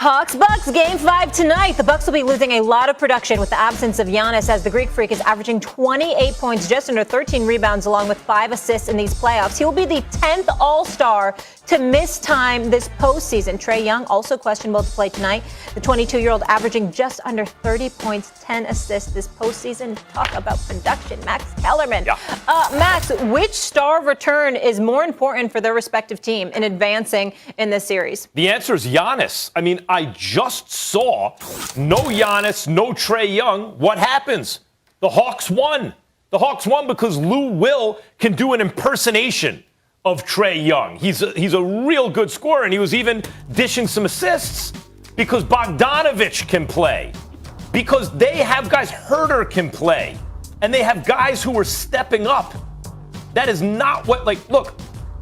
Hawks Bucks Game 5 tonight. The Bucks will be losing a lot of production with the absence of Giannis, as the Greek Freak is averaging 28 points, just under 13 rebounds, along with 5 assists in these playoffs. He will be the 10th All-Star to miss time this postseason. Trae Young also questionable to play tonight. The 22-year-old averaging just under 30 points, 10 assists this postseason. Talk about production. Max Kellerman. Yeah. Max, which star return is more important for their respective team in advancing in this series? The answer is Giannis. I mean, I just saw no Giannis, no Trae Young. What happens? The Hawks won. The Hawks won because Lou Will can do an impersonation of Trae Young. He's a real good scorer, and he was even dishing some assists because Bogdanovich can play, because they have guys. Herter can play, and they have guys who are stepping up. That is not what, look,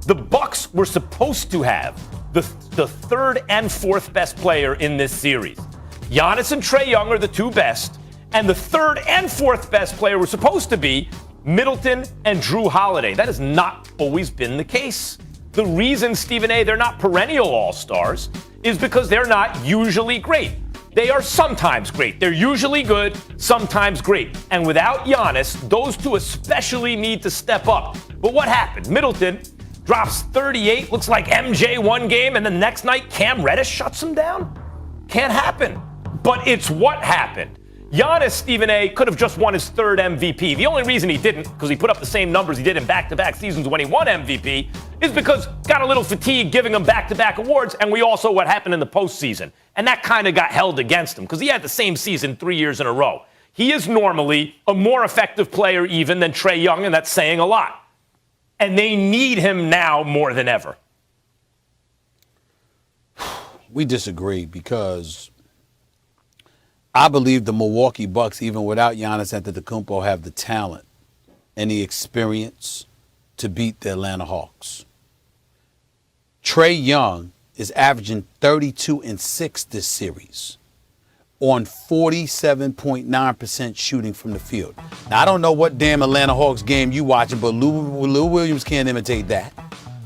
the Bucks were supposed to have the third and fourth best player in this series. Giannis and Trae Young are the two best, and the third and fourth best player were supposed to be Middleton and Drew Holiday. That has not always been the case. The reason, Stephen A., they're not perennial all-stars is because they're not usually great. They are sometimes great. They're usually good, sometimes great. And without Giannis, those two especially need to step up. But what happened? Middleton drops 38, looks like MJ one game, and the next night Cam Reddish shuts him down? Can't happen. But it's what happened. Giannis, Stephen A., could have just won his third MVP. The only reason he didn't, because he put up the same numbers he did in back-to-back seasons when he won MVP, is because got a little fatigue giving him back-to-back awards, and we also what happened in the postseason. And that kind of got held against him, because he had the same season 3 years in a row. He is normally a more effective player even than Trae Young, and that's saying a lot. And they need him now more than ever. We disagree because I believe the Milwaukee Bucks, even without Giannis Antetokounmpo, have the talent and the experience to beat the Atlanta Hawks. Trae Young is averaging 32 and 6 this series on 47.9% shooting from the field. Now, I don't know what damn Atlanta Hawks game you watching, but Lou Williams can't imitate that.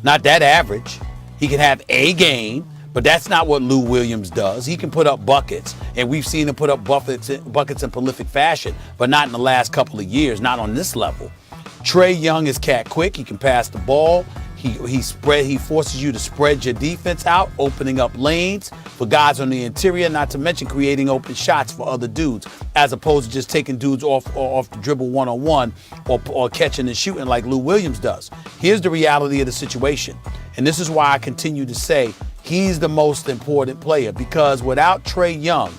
Not that average. He can have a game, but that's not what Lou Williams does. He can put up buckets, and we've seen him put up buckets in prolific fashion, but not in the last couple of years, not on this level. Trae Young is cat quick. He can pass the ball. He forces you to spread your defense out, opening up lanes for guys on the interior, not to mention creating open shots for other dudes, as opposed to just taking dudes off the dribble one-on-one or catching and shooting like Lou Williams does. Here's the reality of the situation, and this is why I continue to say he's the most important player, because without Trae Young,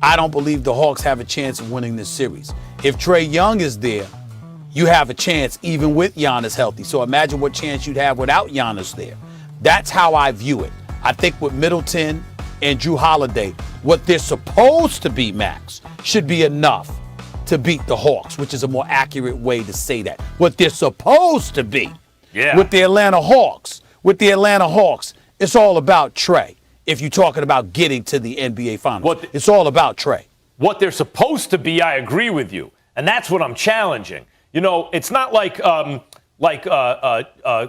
I don't believe the Hawks have a chance of winning this series. If Trae Young is there, you have a chance even with Giannis healthy. So imagine what chance you'd have without Giannis there. That's how I view it. I think with Middleton and Drew Holiday, what they're supposed to be, Max, should be enough to beat the Hawks, which is a more accurate way to say that. What they're supposed to be with the Atlanta Hawks. With the Atlanta Hawks, it's all about Trae. If you're talking about getting to the NBA Finals, it's all about Trae. What they're supposed to be, I agree with you. And that's what I'm challenging. You know, it's not like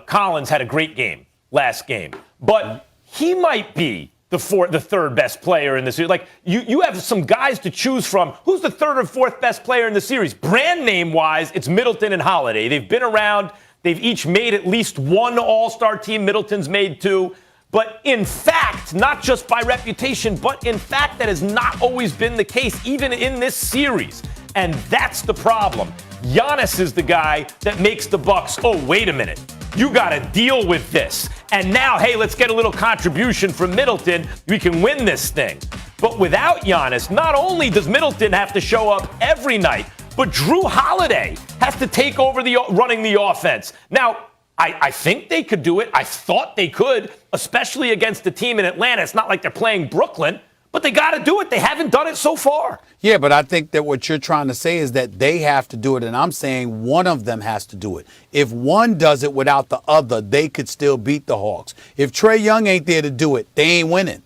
Collins had a great game last game, but he might be the third best player in the series. Like, you have some guys to choose from. Who's the third or fourth best player in the series? Brand name-wise, it's Middleton and Holiday. They've been around. They've each made at least one all-star team. Middleton's made two. But in fact, not just by reputation, but in fact, that has not always been the case, even in this series. And that's the problem. Giannis is the guy that makes the Bucks, oh, wait a minute, you got to deal with this. And now, hey, let's get a little contribution from Middleton. We can win this thing. But without Giannis, not only does Middleton have to show up every night, but Drew Holiday has to take over running the offense. Now, I think they could do it. I thought they could, especially against the team in Atlanta. It's not like they're playing Brooklyn. But they got to do it. They haven't done it so far. Yeah, but I think that what you're trying to say is that they have to do it, and I'm saying one of them has to do it. If one does it without the other, they could still beat the Hawks. If Trae Young ain't there to do it, they ain't winning.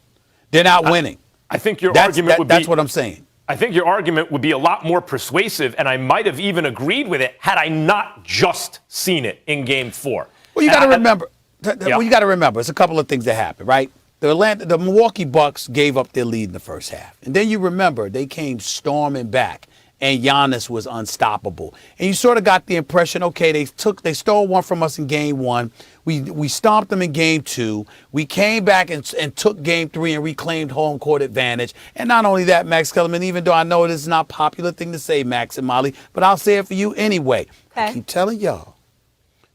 They're not winning. I think your argument would be... That's what I'm saying. I think your argument would be a lot more persuasive, and I might have even agreed with it had I not just seen it in Game 4. Well, you got to remember. Well, you got to remember, it's a couple of things that happen, right? The Milwaukee Bucks gave up their lead in the first half. And then you remember they came storming back, and Giannis was unstoppable. And you sort of got the impression, okay, they stole one from us in game one. We stomped them in game two. We came back and took game three and reclaimed home court advantage. And not only that, Max Kellerman, even though I know this is not a popular thing to say, Max and Molly, but I'll say it for you anyway. Okay. I keep telling y'all,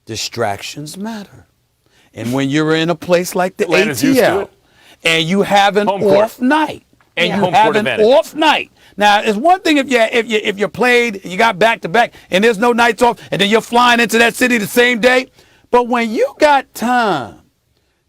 distractions matter. And when you're in a place like the ATL and you have an off night, Now, it's one thing if you played and you got back-to-back and there's no nights off and then you're flying into that city the same day. But when you got time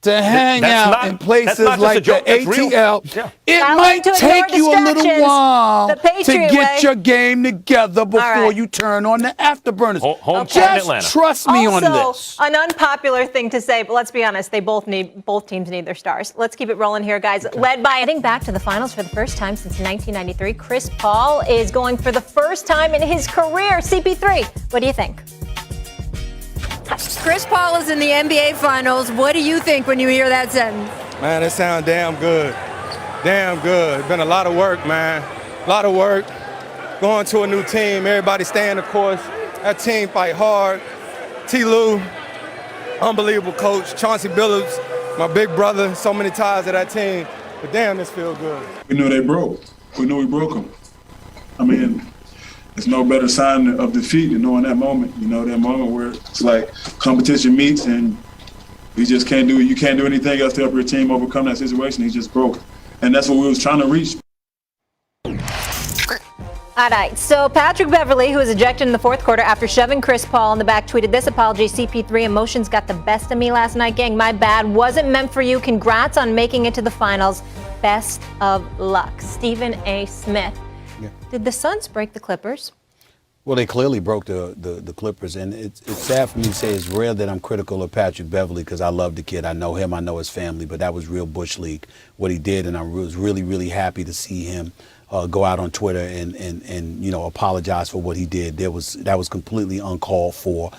to hang out in places like the ATL, it might take you a little while to get your game together before you turn on the afterburners. Just trust me on this. Also, an unpopular thing to say, but let's be honest, both teams need their stars. Let's keep it rolling here, guys. Led by heading back to the finals for the first time since 1993, Chris Paul is going for the first time in his career. CP3, what do you think? Chris Paul is in the NBA Finals. What do you think when you hear that sentence? Man, it sounds damn good. Damn good. It's been a lot of work, man. A lot of work. Going to a new team, everybody staying the course. That team fight hard. T. Lue, unbelievable coach. Chauncey Billups, my big brother. So many ties to that team. But damn, this feels good. We knew they broke. We knew we broke them. I mean, it's no better sign of defeat than knowing that moment, that moment where it's like competition meets and you can't do anything else to help your team overcome that situation. He just broke. And that's what we was trying to reach. All right, so Patrick Beverley, who was ejected in the fourth quarter after shoving Chris Paul in the back, tweeted this apology: CP3, emotions got the best of me last night, gang. My bad. Wasn't meant for you. Congrats on making it to the finals. Best of luck. Stephen A. Smith. Yeah. Did the Suns break the Clippers? Well, they clearly broke the Clippers, and it's sad for me to say it's rare that I'm critical of Patrick Beverley because I love the kid. I know him. I know his family, but that was real Bush League, what he did, and I was really, really happy to see him go out on Twitter and apologize for what he did. That was completely uncalled for.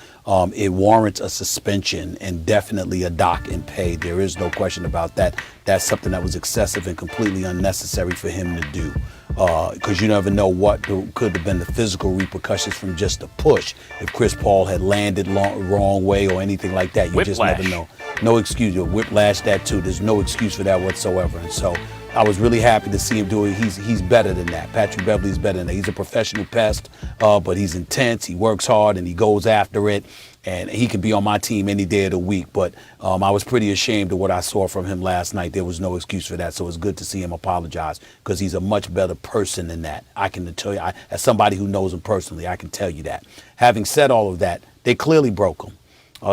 It warrants a suspension and definitely a dock and pay. There is no question about that. That's something that was excessive and completely unnecessary for him to do. Because you never know what could have been the physical repercussions from just a push. If Chris Paul had landed wrong way or anything like that, you just never know. No excuse. Whiplash, that too. There's no excuse for that whatsoever. And so I was really happy to see him do it. He's better than that. Patrick Beverley's better than that. He's a professional pest, but he's intense. He works hard and he goes after it. And he could be on my team any day of the week. But I was pretty ashamed of what I saw from him last night. There was no excuse for that. So it's good to see him apologize because he's a much better person than that. I can tell you, as somebody who knows him personally, I can tell you that. Having said all of that, they clearly broke him.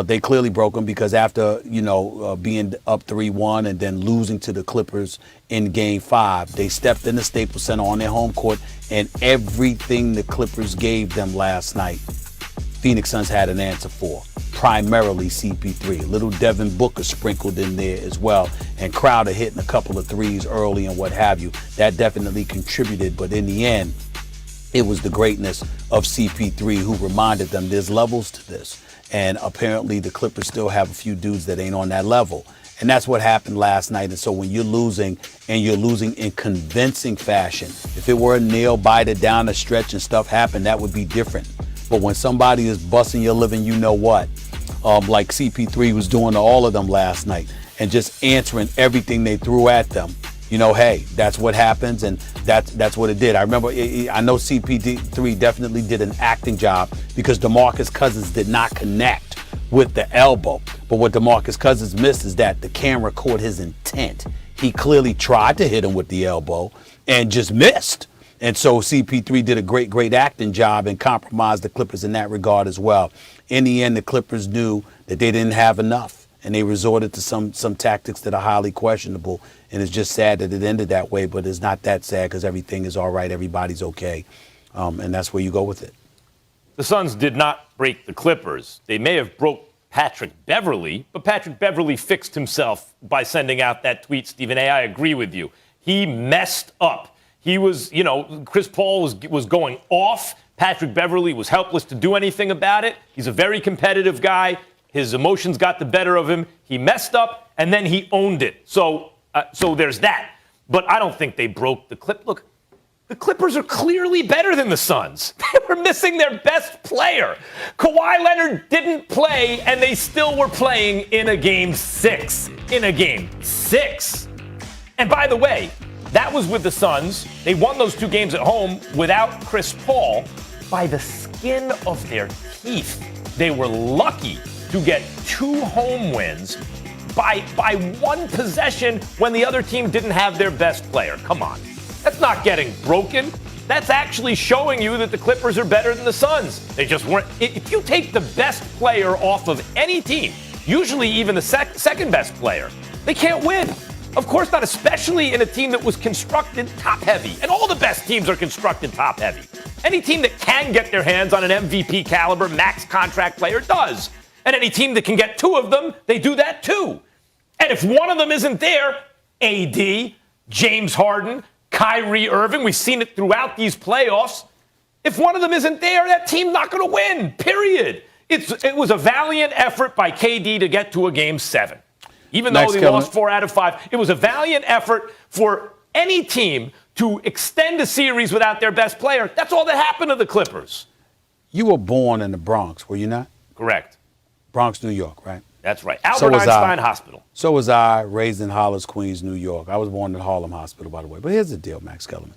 They clearly broke him because after, being up 3-1 and then losing to the Clippers in Game 5, they stepped in the Staples Center on their home court, and everything the Clippers gave them last night, Phoenix Suns had an answer for, primarily CP3. Little Devin Booker sprinkled in there as well, and Crowder hitting a couple of threes early and what have you. That definitely contributed, but in the end, it was the greatness of CP3 who reminded them there's levels to this. And apparently the Clippers still have a few dudes that ain't on that level. And that's what happened last night. And so when you're losing, and you're losing in convincing fashion, if it were a nail biter down the stretch and stuff happened, that would be different. But when somebody is busting your living, like CP3 was doing to all of them last night, and just answering everything they threw at them, hey, that's what happens, and that's what it did. I know CP3 definitely did an acting job because DeMarcus Cousins did not connect with the elbow. But what DeMarcus Cousins missed is that the camera caught his intent. He clearly tried to hit him with the elbow and just missed. And so CP3 did a great acting job and compromised the Clippers in that regard as well. In the end, the Clippers knew that they didn't have enough, and they resorted to some tactics that are highly questionable. And it's just sad that it ended that way, but it's not that sad because everything is all right. Everybody's okay. And that's where you go with it. The Suns did not break the Clippers. They may have broke Patrick Beverley, but Patrick Beverley fixed himself by sending out that tweet, Stephen A. I agree with you. He messed up. He was, Chris Paul was going off. Patrick Beverley was helpless to do anything about it. He's a very competitive guy. His emotions got the better of him. He messed up, and then he owned it. So So there's that. But I don't think they broke the clip. Look, the Clippers are clearly better than the Suns. They were missing their best player. Kawhi Leonard didn't play, and they still were playing in a game 6. And by the way, that was with the Suns. They won those 2 games at home without Chris Paul by the skin of their teeth. They were lucky to get 2 home wins by 1 possession when the other team didn't have their best player. Come on. That's not getting broken. That's actually showing you that the Clippers are better than the Suns. They just weren't. If you take the best player off of any team, usually even the second best player, they can't win. Of course not, especially in a team that was constructed top-heavy. And all the best teams are constructed top-heavy. Any team that can get their hands on an MVP caliber max contract player does. And any team that can get 2 of them, they do that too. And if one of them isn't there, AD, James Harden, Kyrie Irving, we've seen it throughout these playoffs. If one of them isn't there, that team's not going to win, period. It was a valiant effort by KD to get to a game 7. Even though they lost 4 out of 5, it was a valiant effort for any team to extend a series without their best player. That's all that happened to the Clippers. You were born in the Bronx, were you not? Correct. Bronx, New York, right? That's right. Albert Einstein Hospital. So was I, raised in Hollis, Queens, New York. I was born in Harlem Hospital, by the way. But here's the deal, Max Kellerman.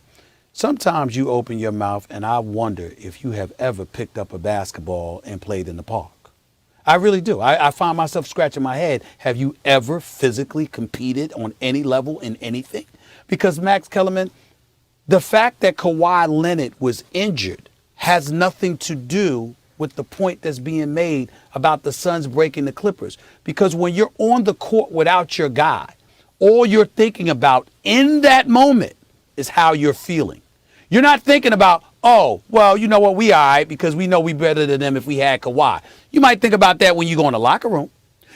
Sometimes you open your mouth, and I wonder if you have ever picked up a basketball and played in the park. I really do. I find myself scratching my head. Have you ever physically competed on any level in anything? Because, Max Kellerman, the fact that Kawhi Leonard was injured has nothing to do with the point that's being made about the Suns breaking the Clippers. Because when you're on the court without your guy, all you're thinking about in that moment is how you're feeling. You're not thinking about, oh, well, you know what, we all right because we know we better than them if we had Kawhi. You might think about that when you go in the locker room.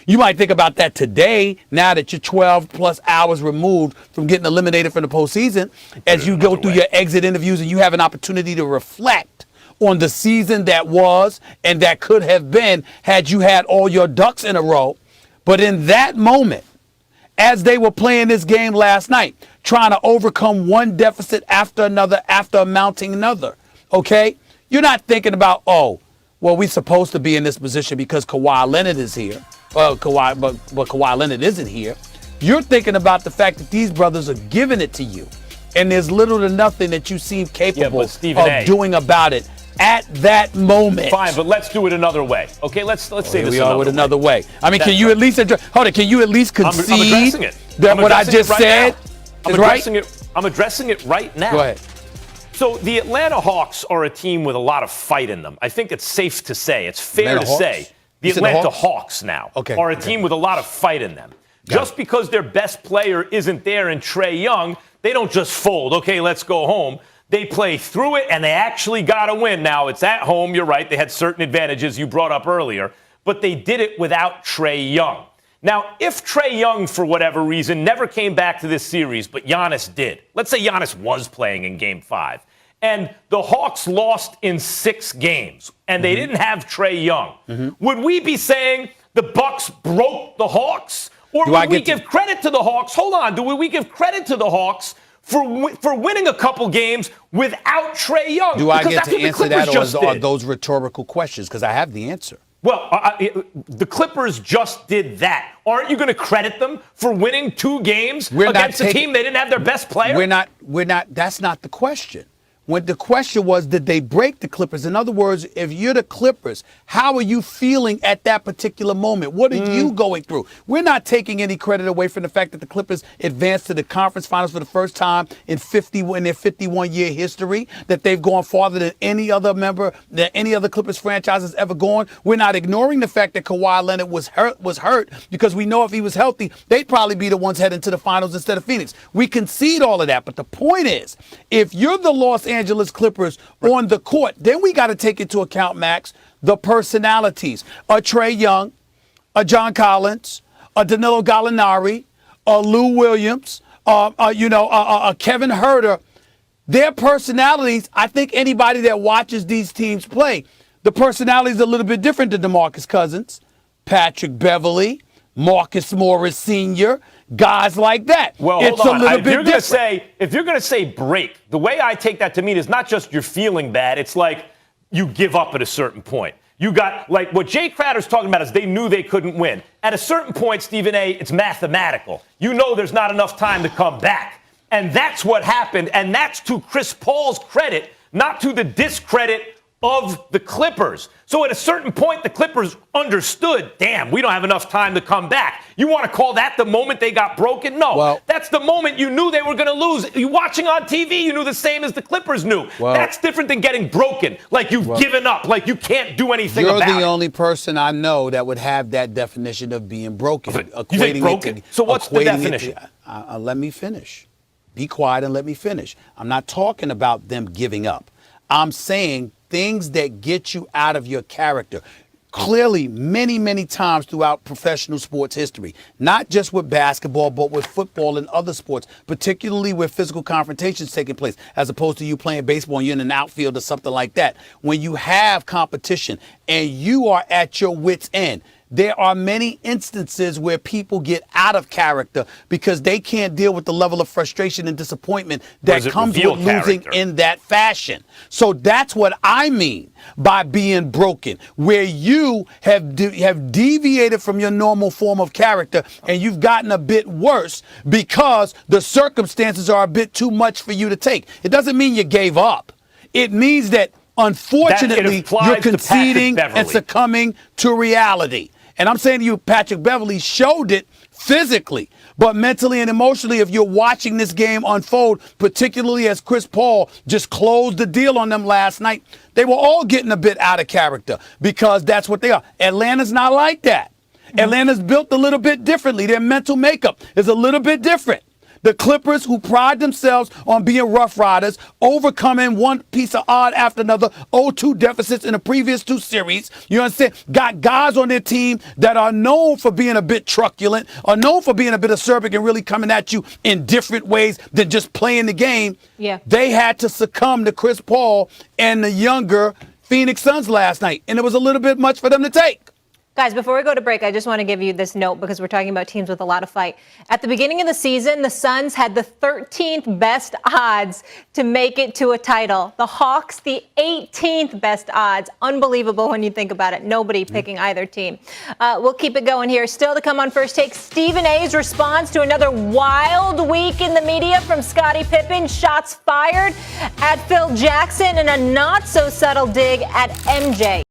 You might think about that today, now that you're 12 plus hours removed from getting eliminated from the postseason, as you go through your exit interviews and you have an opportunity to reflect on the season that was and that could have been had you had all your ducks in a row. But in that moment, as they were playing this game last night, trying to overcome one deficit after another, after mounting another, okay? You're not thinking about, oh, well, we're supposed to be in this position because Kawhi Leonard is here. But Kawhi Leonard isn't here. You're thinking about the fact that these brothers are giving it to you. And there's little to nothing that you seem capable of doing about it at that moment. Fine, but let's do it another way. Okay, let's say this we are with another way. I mean, can you at least can you at least concede that what I just said is right? I'm addressing it right now. Go ahead. So the Atlanta Hawks are a team with a lot of fight in them. I think it's safe to say, it's fair to say, the Atlanta Hawks now are a team with a lot of fight in them. Just because their best player isn't there in Trae Young, they don't just fold, okay, let's go home. They play through it, and they actually got to win. Now, it's at home. You're right. They had certain advantages you brought up earlier, but they did it without Trae Young. Now, if Trae Young, for whatever reason, never came back to this series, but Giannis did. Let's say Giannis was playing in Game 5, and the Hawks lost in 6 games, and they didn't have Trae Young. Would we be saying the Bucks broke the Hawks? Or would we give credit to the Hawks? Hold on. Do we give credit to the Hawks for winning a couple games without Trae Young? Do I get to answer that, or are those rhetorical questions? Because I have the answer. Well, the Clippers just did that. Aren't you going to credit them for winning 2 games against a team they didn't have their best player? We're not. That's not the question. When the question was, did they break the Clippers? In other words, if you're the Clippers, how are you feeling at that particular moment? What are you going through? We're not taking any credit away from the fact that the Clippers advanced to the conference finals for the first time in their 51-year history, that they've gone farther than any other Clippers franchise has ever gone. We're not ignoring the fact that Kawhi Leonard was hurt because we know if he was healthy, they'd probably be the ones heading to the finals instead of Phoenix. We concede all of that, but the point is, if you're the Los Angeles Clippers on the court, then we got to take into account, Max, the personalities. A Trae Young, a John Collins, a Danilo Gallinari, a Lou Williams, a Kevin Huerter. Their personalities, I think anybody that watches these teams play, the personalities are a little bit different than DeMarcus Cousins, Patrick Beverley, Marcus Morris Sr., guys like that. Well, it's hold on. a little bit different. If you're going to say break, the way I take that to mean is not just you're feeling bad. It's like you give up at a certain point. You got, like, what Jay Crowder's talking about is they knew they couldn't win. At a certain point, Stephen A., it's mathematical. You know there's not enough time to come back. And that's what happened. And that's to Chris Paul's credit, not to the discredit of the Clippers. So at a certain point, the Clippers understood, damn, we don't have enough time to come back. You want to call that the moment they got broken? No, well, that's the moment you knew they were going to lose. You watching on TV, you knew the same as the Clippers knew. Well, that's different than getting broken, like you've given up, like you can't do anything about it. You're the only person I know that would have that definition of being broken. You think broken? So what's the definition? Let me finish. Be quiet and let me finish. I'm not talking about them giving up. I'm saying things that get you out of your character. Clearly, many, many times throughout professional sports history, not just with basketball, but with football and other sports, particularly where physical confrontations taking place, as opposed to you playing baseball and you're in an outfield or something like that. When you have competition and you are at your wit's end, there are many instances where people get out of character because they can't deal with the level of frustration and disappointment that comes with losing in that fashion. So that's what I mean by being broken, where you have deviated from your normal form of character and you've gotten a bit worse because the circumstances are a bit too much for you to take. It doesn't mean you gave up. It means that, unfortunately, you're conceding and succumbing to reality. And I'm saying to you, Patrick Beverley showed it physically, but mentally and emotionally, if you're watching this game unfold, particularly as Chris Paul just closed the deal on them last night, they were all getting a bit out of character because that's what they are. Atlanta's not like that. Atlanta's built a little bit differently. Their mental makeup is a little bit different. The Clippers, who pride themselves on being rough riders, overcoming one piece of odd after another, 0-2 deficits in the previous two series, you understand, got guys on their team that are known for being a bit truculent, are known for being a bit acerbic and really coming at you in different ways than just playing the game. Yeah. They had to succumb to Chris Paul and the younger Phoenix Suns last night, and it was a little bit much for them to take. Guys, before we go to break, I just want to give you this note because we're talking about teams with a lot of fight. At the beginning of the season, the Suns had the 13th best odds to make it to a title. The Hawks, the 18th best odds. Unbelievable when you think about it. Nobody picking either team. We'll keep it going here. Still to come on First Take, Stephen A's response to another wild week in the media from Scottie Pippen. Shots fired at Phil Jackson and a not-so-subtle dig at MJ.